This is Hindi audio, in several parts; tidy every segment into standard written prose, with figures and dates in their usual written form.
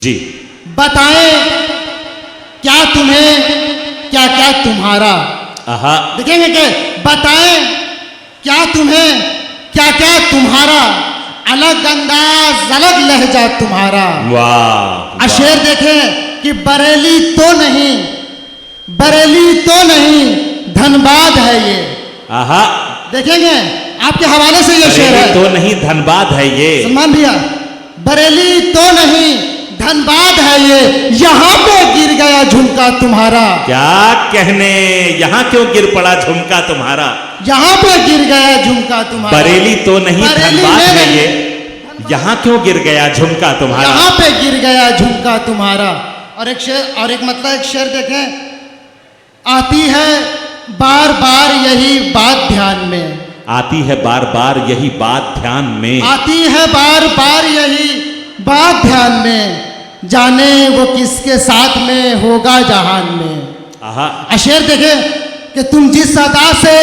जी बताएं क्या तुम्हें क्या क्या तुम्हारा। आहा देखेंगे कि बताएं क्या तुम्हें क्या क्या तुम्हारा, अलग अंदाज अलग लहजा तुम्हारा। वाह शेर देखें कि बरेली तो नहीं, बरेली तो नहीं धनबाद है ये। आहा देखेंगे आपके हवाले से ये शेर है। तो नहीं धनबाद है ये। सलमान भैया, बरेली तो नहीं धनबाद है ये, यहाँ पे गिर गया झुमका तुम्हारा। क्या कहने, यहाँ क्यों गिर पड़ा झुमका तुम्हारा। यहाँ पे गिर गया झुमका तुम्हारा। बरेली तो नहीं बरेली धनबाद में है नहीं। ये, यहाँ क्यों गिर गया झुमका तुम्हारा। यहाँ पे गिर गया झुमका तुम्हारा। और एक शेर, और एक मतलब एक शेर देखें, आती है बार बार यही बात ध्यान में, आती है बार बार यही बात ध्यान में, आती है बार बार यही बात ध्यान में, जाने वो किसके साथ में होगा जहान में। आहा शेर देखे कि तुम जिस अदा से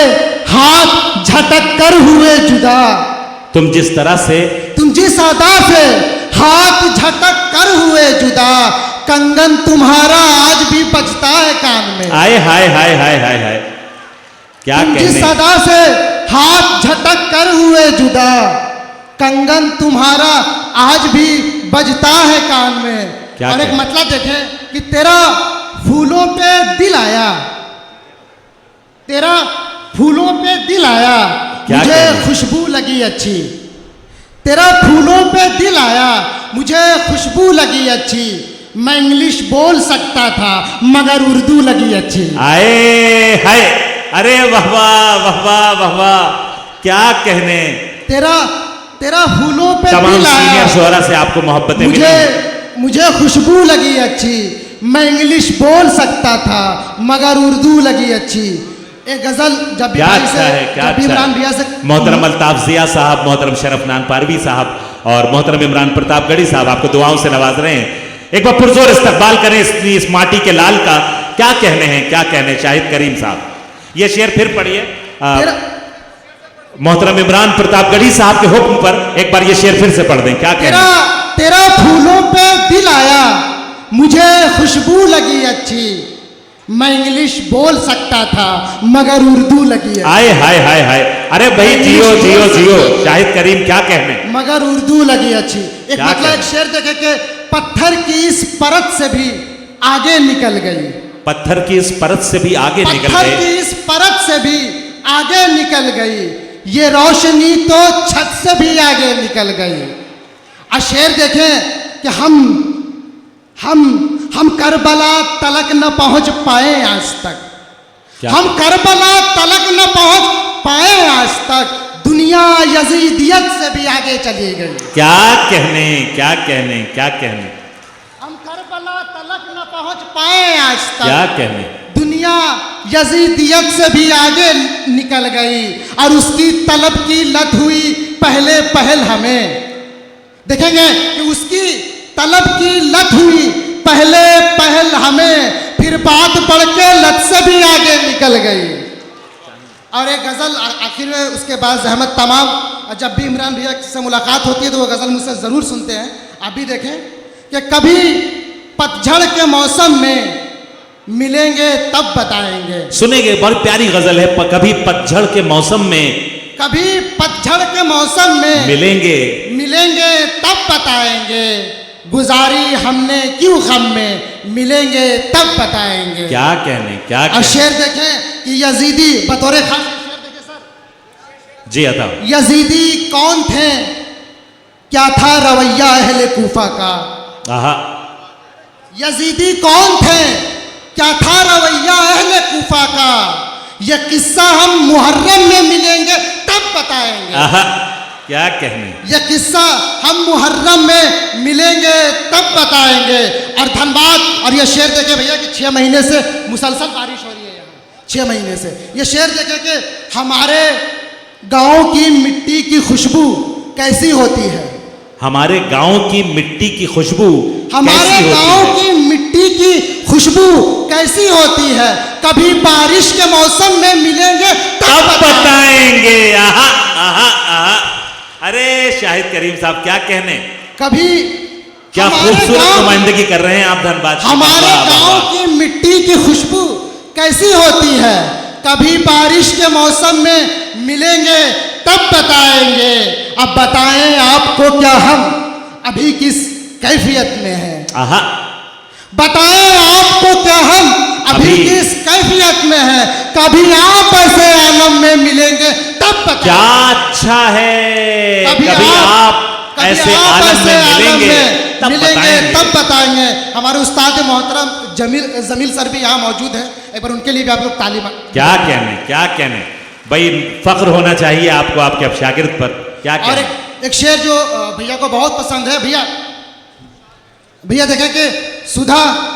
हाथ झटक कर हुए जुदा, तुम जिस तरह से, तुम जिस अदा से हाथ झटक कर हुए जुदा, कंगन तुम्हारा आज भी बजता है कान में। आए हाय हाय हाय हाय हाय, क्या तुम जिस कहने। अदा से हाथ झटक कर हुए जुदा, कंगन तुम्हारा आज भी बजता है कान में। क्या और एक कह- मतलब देखें कि तेरा फूलों पे दिल आया, तेरा फूलों पे दिल आया, क्या मुझे कहने? खुशबू लगी अच्छी, तेरा फूलों पे दिल आया, मुझे खुशबू लगी अच्छी, मैं इंग्लिश बोल सकता था मगर उर्दू लगी अच्छी। आए हाय, अरे वाह वाह वाह वाह वाह वाह, क्या कहने। तेरा तेरा फूलों पे तमाम दिल सीनियर आया, शोहरा से आपको मोहब्बतें मिली। मुझे खुशबू लगी अच्छी, मैं इंग्लिश बोल सकता था मगर उर्दू लगी अच्छी। एक गजल जब भी क्या भाई अच्छा से, है, क्या जब भी अच्छा इमरान है। भैया से, मोहतरम अल्ताफ जिया साहब, मोहतरम शरफनान पारवी साहब और मोहतरम इमरान प्रतापगढ़ी साहब आपको दुआओं से नवाज रहे हैं। एक बार पुरजोर इस्तकबाल करें इस माटी के लाल का। क्या कहने हैं, क्या कहने शाहिद करीम साहब। ये शेर फिर पढ़िए मोहतरम इमरान प्रतापगढ़ी साहब के हुक्म पर। एक बार ये शेर फिर से पढ़ दें, क्या कहने। तेरा फूलों पे दिल आया, मुझे खुशबू लगी अच्छी, मैं इंग्लिश बोल सकता था मगर उर्दू लगी अच्छी। आए हाय हाय हाय, अरे भाई जियो जियो जियो शाहिद करीम, क्या कहने। मगर उर्दू लगी अच्छी। एक क्या मतलब एक कहने? शेर देखे कि पत्थर की इस परत से भी आगे निकल गई, पत्थर की इस परत से भी आगे निकल पत्थर गए। की इस परत से भी आगे निकल गई, ये रोशनी तो छत से भी आगे निकल गई। शेर देखें कि हम करबला तलक न पहुंच पाए आज तक, क्या हम करबला तलक न पहुंच पाए आज तक, दुनिया यजीदियत से भी आगे चली गई। क्या कहने, क्या कहने, क्या कहने, हम करबला तलक न पहुंच पाए आज तक, क्या कहने। दुनिया यजीदियत से भी आगे निकल गई और उसकी तलब की लत हुई पहले पहल हमें। देखेंगे कि उसकी तलब की लत हुई पहले पहल हमें, फिर बात बढ़ के लत से भी आगे निकल गई। और एक गज़ल आखिर में उसके बाद जहमत तमाम, जब भी इमरान भैया से मुलाकात होती है तो वो गज़ल मुझसे ज़रूर सुनते हैं। आप भी देखें कि कभी पतझड़ के मौसम में मिलेंगे तब बताएंगे। सुनेंगे, बहुत प्यारी गजल है। कभी पतझड़ के मौसम में, कभी पतझड़ के मौसम में मिलेंगे तब बताएंगे, गुजारी हमने क्यों गम में, मिलेंगे तब बताएंगे। क्या कहने, क्या और कहने। शेर देखें कि यजीदी बतौर खास शेर देखें सर, जी अता, यजीदी कौन थे, क्या था रवैया अहले कूफा का। आहा यजीदी कौन थे, क्या था रवैया अहले कूफा का, यह किस्सा हम मुहर्रम में मिलेंगे तब बताएंगे। आहा, क्या कहने। यह किस्सा हम मुहर्रम में मिलेंगे तब बताएंगे। और धनबाद, और यह शेर देखे भैया कि 6 महीने से मुसलसल बारिश हो रही है यहाँ, 6 महीने से। यह शेर देखे कि हमारे गांव की मिट्टी की खुशबू कैसी होती है, हमारे गांव की मिट्टी की खुशबू हमारे कैसी गांव होती है। की मिट्टी की खुशबू कैसी होती है, कभी बारिश के मौसम में मिलेंगे तब बताएंगे। आहा आहा आहा, अरे शाहिद करीम साहब, क्या कहने। कभी क्या हमारे खूबसूरत गांव- नुमाइंदगी कर रहे हैं आप धनबाद की। हमारे वाह, वाह, गांव वाह। की मिट्टी की खुशबू कैसी होती है, कभी बारिश के मौसम में मिलेंगे तब बताएंगे। अब बताएं आपको क्या हम अभी किस कैफियत में हैं। आहा, बताएं आपको क्या हम अभी अभी- किस कैफियत में हैं। कभी आप ऐसे आलम में मिलेंगे तब बताएंगे। क्या अच्छा है। कभी आप ऐसे आलम में मिलेंगे तब बताएंगे। हमारे उस्ताद मोहतरम जमील सर भी यहाँ मौजूद है, एक बार उनके लिए भी आप लोग ताली मार। क्या कहने भाई, फख्र होना चाहिए आपको आपके अब शागिर्द पर। क्या और कहने। एक शेर जो भैया को बहुत पसंद है। भैया देखें कि सुधा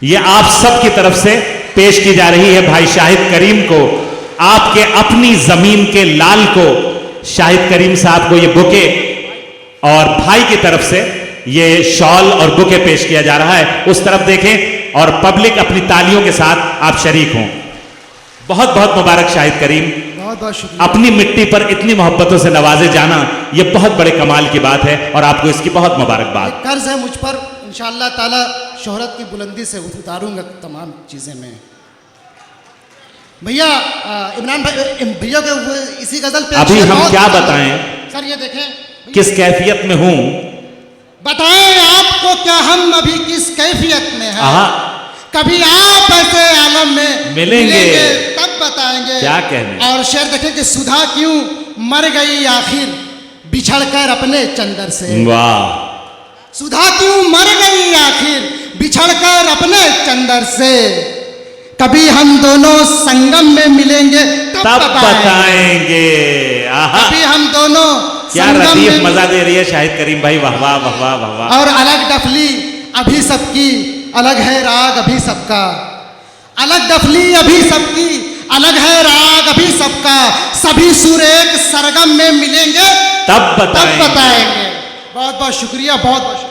ये आप सब की तरफ से पेश की जा रही है भाई शाहिद करीम को, आपके अपनी जमीन के लाल को, शाहिद करीम साहब को ये बुके और भाई की तरफ से ये शॉल और बुके पेश किया जा रहा है। उस तरफ देखें और पब्लिक अपनी तालियों के साथ आप शरीक हों। बहुत बहुत मुबारक शाहिद करीम, बहुत बहुत शुक्रिया। अपनी मिट्टी पर इतनी मोहब्बतों से नवाजे जाना ये बहुत बड़े कमाल की बात है और आपको इसकी बहुत मुबारकबाद। एक कर्ज है मुझ पर, इंशाअल्लाह ताला शोहरत की बुलंदी से उतारूंगा तमाम चीज़ें मैं। भैया इमरान भाई, भैया के इसी गजल पे अभी शेर हम बहुत क्या पसंद है। बताएं, सर ये देखें, किस कैफियत में हूं। बताएं आपको क्या हम अभी किस कैफियत में हैं। आहा, कभी आप ऐसे आलम में मिलेंगे तब बताएंगे। क्या कहने। और शेर देखें कि सुधा क्यों मर गई आखिर बिछड़कर अपने चंदर से। वाह, सुधा क्यों मर गई आखिर बिछड़कर अपने चंदर से। कभी हम दोनों संगम में मिलेंगे तब बताएंगे। आहा, कभी हम दोनों क्या संगम लतीफ में। मजा दे रही है शाहिद करीम भाई, वाह वाह वाह वाह वाह वाह। और अलग डफली अभी सबकी, अलग है राग अभी सबका। अलग डफली अभी सबकी, अलग है राग अभी सबका। सभी सुर एक सरगम में मिलेंगे तब बताएंगे। बहुत बहुत शुक्रिया, बहुत बहुत शुक्रिया।